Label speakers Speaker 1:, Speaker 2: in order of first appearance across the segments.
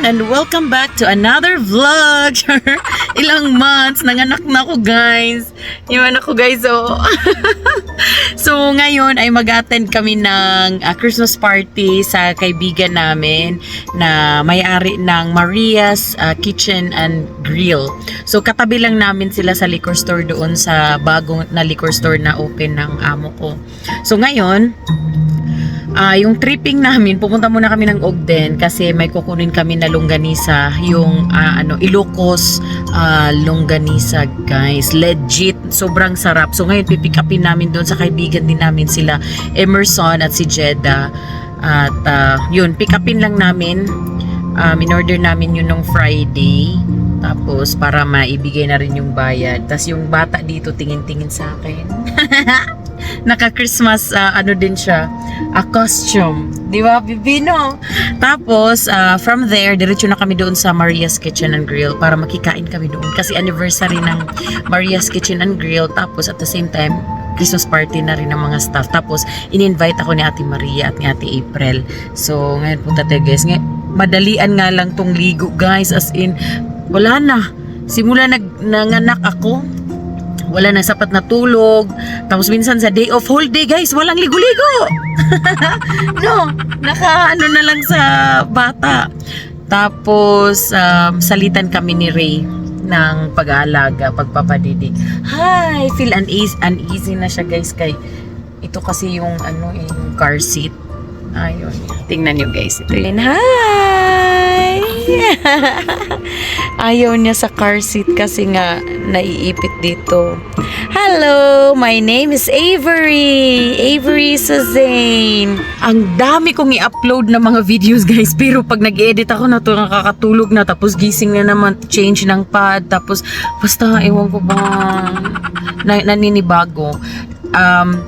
Speaker 1: everyone and welcome back to another vlog. Ilang months nanganak na ako guys. Yung anak ko guys oh. So ngayon ay mag-attend kami ng Christmas party sa kaibigan namin na may-ari ng Maria's Kitchen and Grill. So katabi lang namin sila sa liquor store doon sa bagong na liquor store na open ng amo ko. So ngayon yung tripping namin, pupunta muna kami ng Ogden kasi may kukunin kami na longganisa, yung Ilocos longganisa guys, legit, sobrang sarap. So ngayon pipick upin namin doon sa kaibigan din namin sila Emerson at si Jeddah at yun, pick upin lang namin. In-order namin yun nung Friday tapos para maibigay na rin yung bayad. Tapos yung bata dito tingin-tingin sa akin. Naka-Christmas din siya, costume, di ba, Bibino? Tapos from there diretso na kami doon sa Maria's Kitchen and Grill para makikain kami doon kasi anniversary ng Maria's Kitchen and Grill. Tapos at the same time Christmas party na rin ng mga staff. Tapos in-invite ako ni Ate Maria at ni Ate April. So ngayon punta tayo guys. Madalian nga lang tong ligo guys, as in wala na, simula nanganak ako wala na sapat na tulog. Tapos minsan sa day off, whole day guys, walang ligo-ligo. No, na lang sa bata. Tapos salitan kami ni Ray ng pag-aalaga, pagpapadidik. Hi, feel uneasy na siya guys kay ito kasi yung yung car seat. Ayun, tingnan nyo guys ito. Hi. Ayaw niya sa car seat kasi nga naiipit dito. Hello, my name is Avery Suzanne. Ang dami kong i-upload na mga videos guys, pero pag nag-edit ako na to nakakatulog na, tapos gising na naman, change ng pad, tapos basta ewan ko ba naninibago.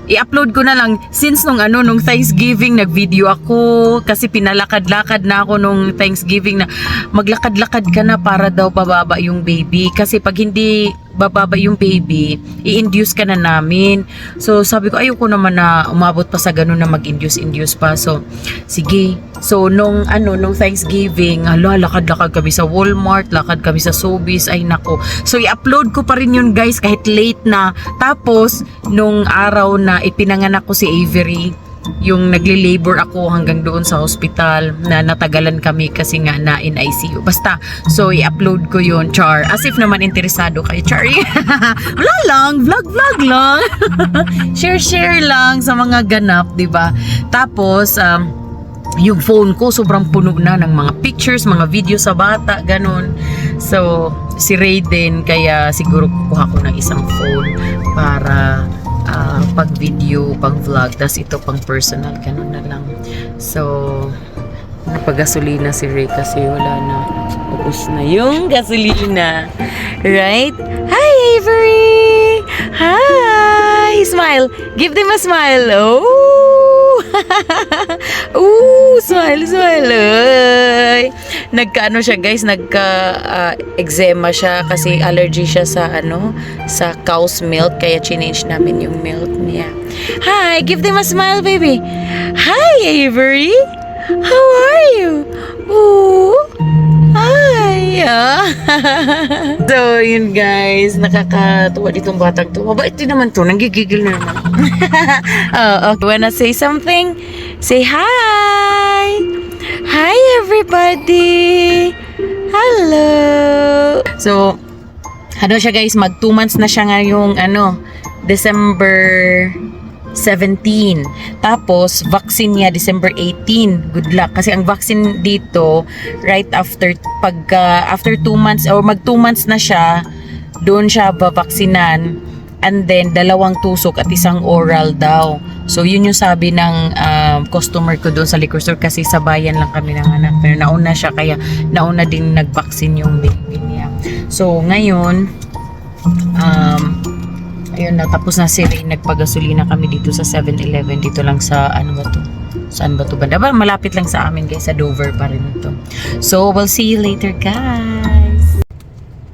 Speaker 1: I-upload ko na lang since nung Thanksgiving nag-video ako kasi pinalakad-lakad na ako nung Thanksgiving na maglakad-lakad ka na para daw bababa yung baby kasi pag hindi bababa yung baby i-induce ka na namin. So sabi ko ayoko naman na umabot pa sa ganun na mag-induce pa. So sige. So nung Thanksgiving, lakad-lakad kami sa Walmart, lakad kami sa Sobeys, ay nako. So i-upload ko pa rin yun guys kahit late na. Tapos nung araw na ipinanganak ko si Avery, yung nagli-labor ako hanggang doon sa hospital na natagalan kami kasi nga na in ICU. Basta, so i-upload ko yun, char. As if naman interesado kayo, char. Wala lang, vlog lang. Share lang sa mga ganap, di ba? Tapos, yung phone ko sobrang puno na ng mga pictures, mga video sa bata, ganun. So, si Raiden, kaya siguro kukuha ko ng isang phone para pag video, pang vlog, tas ito pang personal, ganun na lang. So napagasolina si Ray kasi wala na, ubos na yung gasolina, right? Hi Avery, hi, smile, give them a smile. Oh, smile. Ay. Nagkaano siya guys, eczema siya kasi allergy siya sa sa cow's milk, kaya change namin yung milk niya. Hi, give them a smile baby. Hi Avery, how are you? Oh, hi. So yun guys, nakakatuwa ditong batang to. Mabait din naman to, nanggigigil na naman. Okay, wanna say something? Say hi. Hi everybody. Hello. So siya guys, mag 2 months na siya ngayong December 17. Tapos vaccine niya December 18. Good luck kasi ang vaccine dito right after after 2 months or mag 2 months na siya, doon siya babaksinan, and then 2 tusok at 1 oral daw. So yun yung sabi ng customer ko doon sa liquor store kasi sabayan lang kami ng anak, pero nauna siya kaya nauna din nag-vaccine yung baby niya. So ngayon ayun na, tapos na si Ray, nagpagasolina kami dito sa 7-Eleven dito lang sa saan ba to banda? Malapit lang sa amin guys, sa Dover pa rin ito. So we'll see you later guys.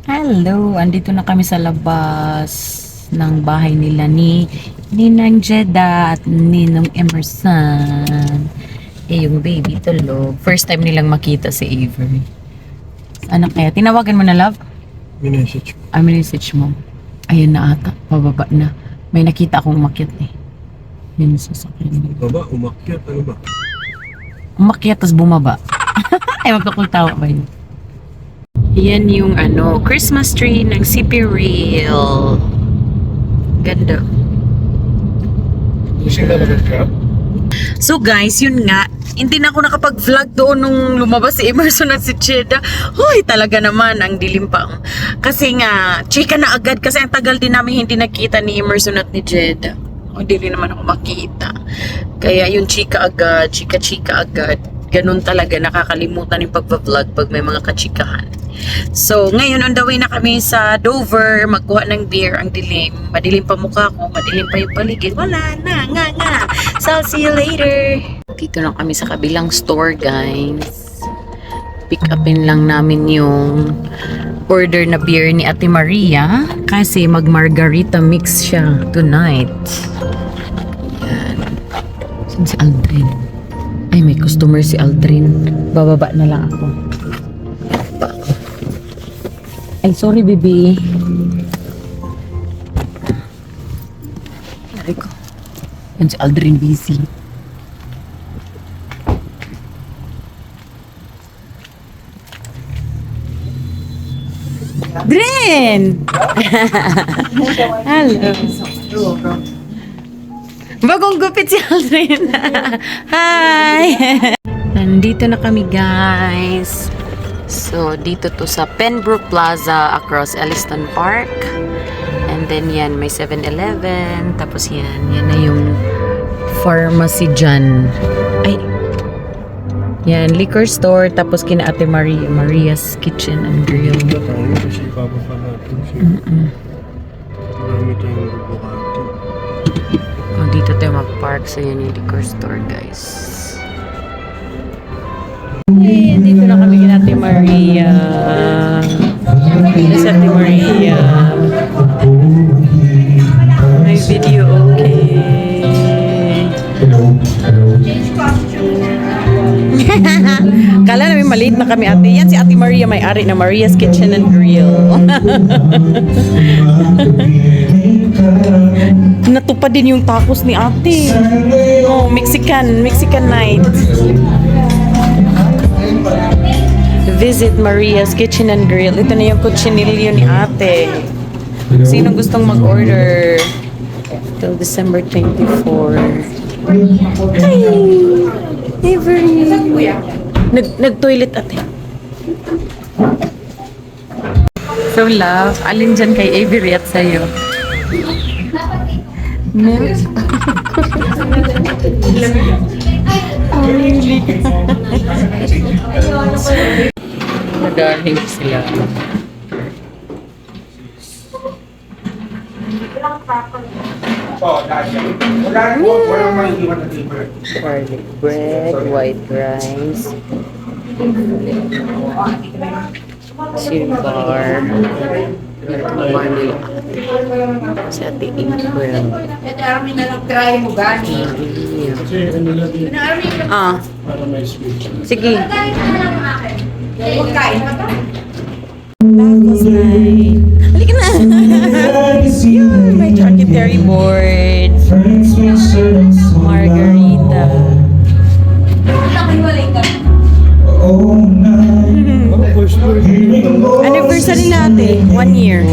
Speaker 1: Hello, andito na kami sa labas ng bahay nila ni Ninang Jeddah at Ninong Emerson. Yung baby tulog. First time nilang makita si Avery. Anak kaya, tinawagan mo na, love?
Speaker 2: Minessage.
Speaker 1: Message mo. Ayan na ata, pababa na. May nakita akong umakyat eh. Yun sa sakyan.
Speaker 2: Baba, umakyat, ano ba?
Speaker 1: Umakyat, tas bumaba. Ay, magkakultawa ba yun? Yan yung Christmas tree ng CP Real. Ganda.
Speaker 2: Kasi nalagat ka?
Speaker 1: So guys, yun nga, hindi na ako nakapag-vlog doon nung lumabas si Emerson at si Cheda. Hoy, talaga naman, ang dilim pa. Kasi nga, chika na agad kasi ang tagal din namin hindi nakita ni Emerson at ni Cheda. Hindi rin naman ako makita. Kaya yung chika agad, chika-chika agad. Ganun talaga, nakakalimutan yung pag-vlog pag may mga kachikahan. So, ngayon on the way na kami sa Dover, magkuha ng beer. Ang dilim. Madilim pa mukha ko, madilim pa yung paligid. Wala na, nga. So, I'll see you later. Dito lang kami sa kabilang store, guys. Pick upin lang namin yung order na beer ni Ate Maria kasi mag-margarita mix siya tonight. Yan. Saan si Aldrin? Ay, may customer si Aldrin. Bababa na lang ako. Ay, sorry, baby. Sabi ko. Yan si Aldrin busy. Dren! Hello. Bagong gupit si Aldrin. Hi! Nandito na kami, guys. So, dito to sa Pembroke Plaza across Elliston Park. And then yan, may 7-Eleven. Tapos yan na yung pharmacy dyan. Ay, yan, liquor store. Tapos kina Ate Maria, Maria's Kitchen and Grill.
Speaker 2: Kasi ipapapa natin siya. Marami tayong bubukati.
Speaker 1: Oh, dito tayo mag-park. So, yan yung liquor store, guys. Hey, dito na kami kina Ate Maria. Yes, Ate Maria. May video, okay. Kala namin maliit na kami, ate. Yan si Ate Maria, may-ari na Maria's Kitchen and Grill. Natupad din yung tacos ni ate. Oh, Mexican night. Visit Maria's Kitchen and Grill. Ito na yung kutsinilyo ni ate. Sinong gustong mag-order? Till December 24. Hi! Avery! Nag-toilet ate. So love, alin dyan kay Avery at sa'yo? Milk? Nag-arning sila. Garlic bread, white rice, silver, vanilla. Sa Ate April. Ah,
Speaker 2: Para may sweet.
Speaker 1: sige. Halika na! Yun, may charcuterie board. Margarita. Anniversary natin, 1 year.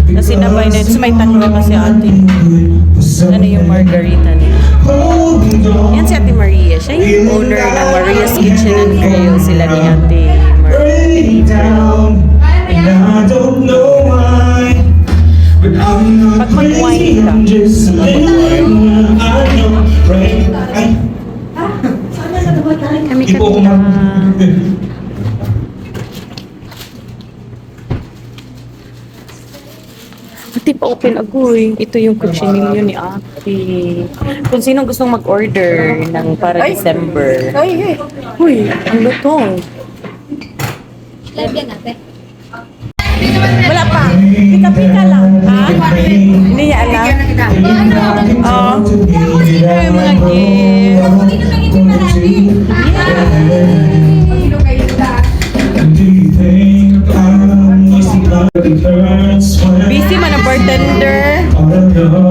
Speaker 1: Nasinabay na. So may tatlo kasi ate. Ano yung margarita niya? Yan si Ate Maria. Siya yung owner ng Maria's Kitchen and Grill. Sila ni Ate Maria. Pag mag-wine ka. Kami kanina. Ate, pa-open agoy. Ito yung kutsinilyo ni ate. Kung sinong gustong mag-order ng para December. Ay. Uy, ang lutong.
Speaker 3: Live yan ate.
Speaker 1: Wala pa. Pika-pika lang. Ha? Hindi niya alam. Oo. Sino yung mga gift?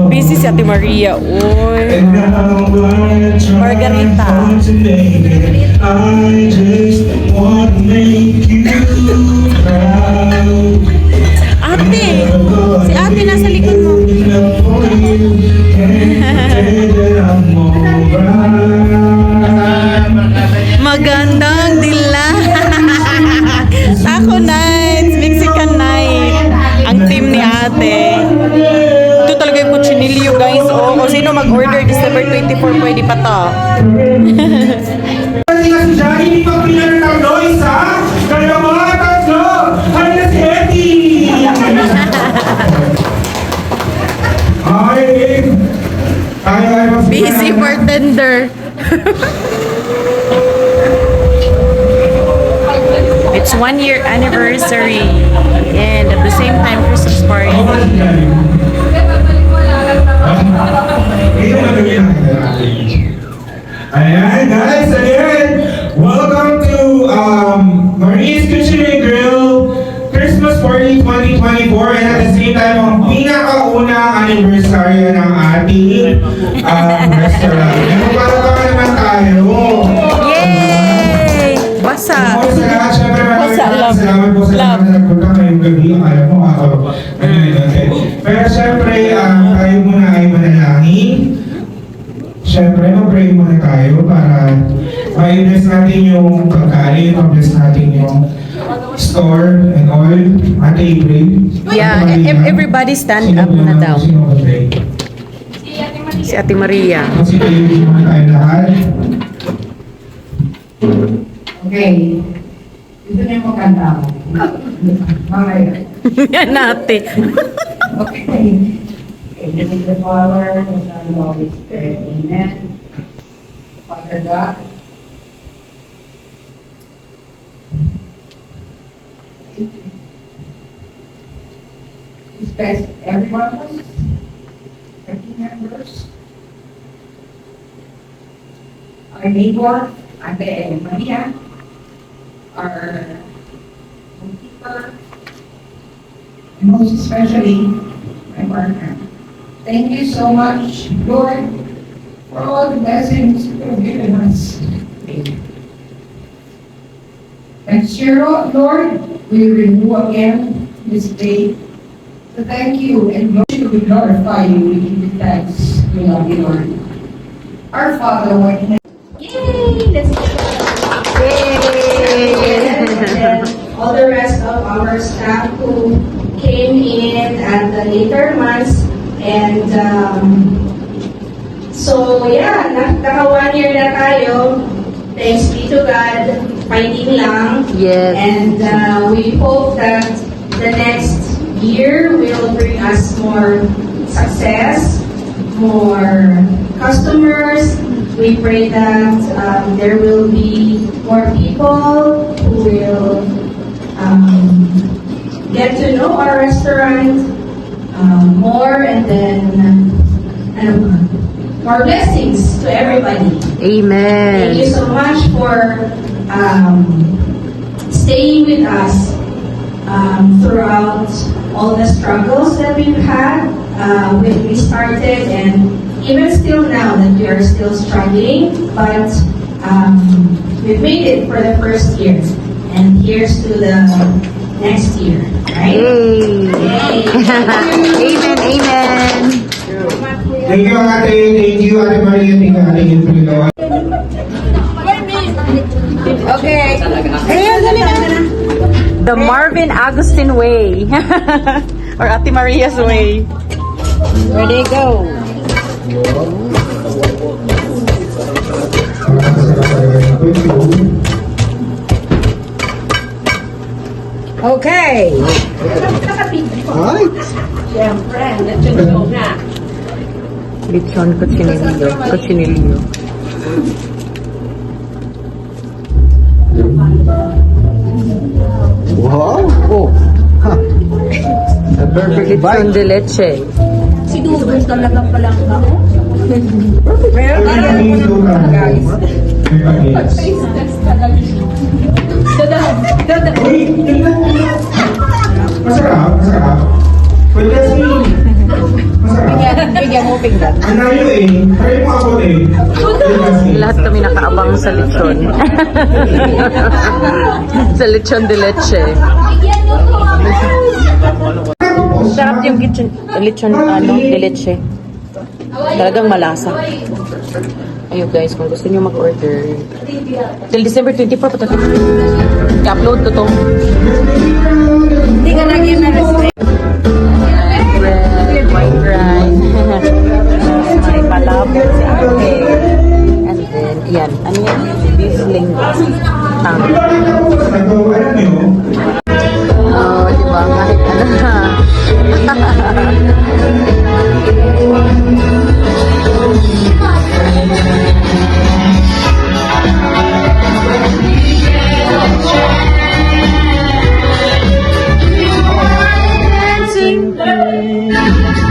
Speaker 1: Busy si Ate Maria. Uy. Margarita.
Speaker 4: I just want to make you proud.
Speaker 1: Ate! Si ate nasa likod mo. Magandang dila. Taco Nights, Mexican Night. Ang team ni ate. Ito talaga yung kuchinilyo guys. O kung sino mag-order December 24, pwede pa to.
Speaker 4: Hindi pa pilar ng noise, ha? Dalawa, tatlo! Ay, na si Eddie!
Speaker 1: Busy bartender. It's 1 year anniversary and at the same time Christmas party.
Speaker 4: Ayan, guys, again, welcome to Marie's Kitchen and Grill Christmas Party 2024, and at the same time, ang pinakaunang anniversary ng ating restaurant. Magpapaka naman tayo.
Speaker 1: Yay! Basa.
Speaker 4: Ako sa lahat, syempre
Speaker 1: Basa, love.
Speaker 4: salamat po sa lahat na nagpunta ngayong gabi. Akala mo, pero syempre, tayo muna ay manalangin. Syempre, mag-pray muna tayo para ma-bless natin yung pagkain, ma-bless natin yung store and all. Ate April.
Speaker 1: Yeah,
Speaker 4: Ate Maria.
Speaker 1: everybody stand
Speaker 4: Sino
Speaker 1: up muna
Speaker 4: muna-
Speaker 1: daw.
Speaker 4: Sino mag-pray?
Speaker 1: Si Ate Maria.
Speaker 4: Consider muna tayo lahat.
Speaker 5: Okay. Ito na yung maganda ako. Mamaya.
Speaker 1: Yan ate.
Speaker 5: Okay. In the name of the Father, the Son, and the Holy Spirit. Amen. Father God. Please bless every one of us, our team members, our neighbor, Ate Maria, our bookkeeper, and most especially my partner. Thank you so much, Lord, for all the blessings you have given us. Next year, Lord, we renew again this day. So thank you, and Lord, we glorify you, we give you thanks, we love you, Lord. Our Father, who art in heaven.
Speaker 3: Yay! Let's
Speaker 6: And all the rest of our staff who came in at the later months. And so yeah, naka 1 year na tayo. Thanks be to God, fighting lang.
Speaker 1: Yes.
Speaker 6: And we hope that the next year will bring us more success, more customers. We pray that there will be more people who will get to know our restaurant more, and then more blessings to everybody. Thank you
Speaker 1: Amen.
Speaker 6: so much for staying with us throughout all the struggles that we've had when we started, and even still now that we are still struggling, but we've made it for the first year, and here's to the next year, right?
Speaker 1: Yay!
Speaker 6: Yay.
Speaker 1: Amen, amen.
Speaker 4: Thank you, Ate. Thank you, Ate Maria. Thank you, Ate April.
Speaker 1: The Marvin Agustin way. Or Ate Maria's way. Ready, go.
Speaker 5: Okay.
Speaker 1: Lechon cochinillo. Cochinillo.
Speaker 7: Wow! Oh! Ha! A perfect
Speaker 1: Lechon
Speaker 7: bite.
Speaker 1: de leche.
Speaker 3: Siguro talaga palang ako.
Speaker 4: Guys. Uy, tingnan mo. Masarap, masarap. But that's me. Masarap.
Speaker 3: bigyan mo pinggan.
Speaker 4: Ang layo eh. Try mo ako eh.
Speaker 1: Lahat kami nakaabang sa lechon. Sa lechon de leche. Sarap yung lechon de leche. Talagang malasa. Ayun guys, kung gusto nyo mag-order. Till December 24 pa ito. I-upload ko to.
Speaker 3: Hindi ka lagi na restrict.
Speaker 1: Bread, white rice. May palabok si ate. And then, yan. Ano yan? Beef linggo. Tama.
Speaker 4: Alam nyo,
Speaker 1: Oh, di ba? Kahit ano na.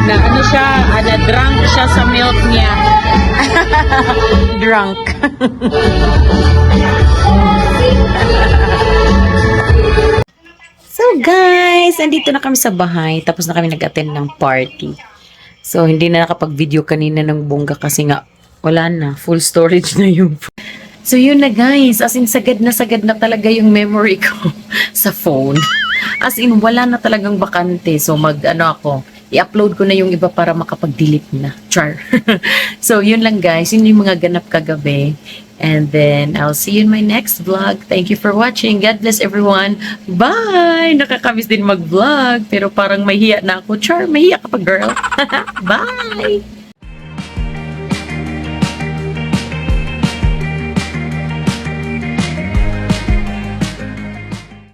Speaker 1: Na ano siya, na drunk siya sa milk niya. Drunk. So guys, andito na kami sa bahay. Tapos na kami nag-attend ng party. So hindi na nakapag-video kanina ng bongga kasi nga wala na. Full storage na yung So yun na guys, as in sagad na talaga yung memory ko sa phone. As in wala na talagang bakante. So i-upload ko na yung iba para makapag-delete na. Char. So yun lang guys, yun yung mga ganap kagabi. And then, I'll see you in my next vlog. Thank you for watching. God bless everyone. Bye! Nakakamiss din mag-vlog. Pero parang mahiya na ako. Char, mahiya ka pa, girl. Bye!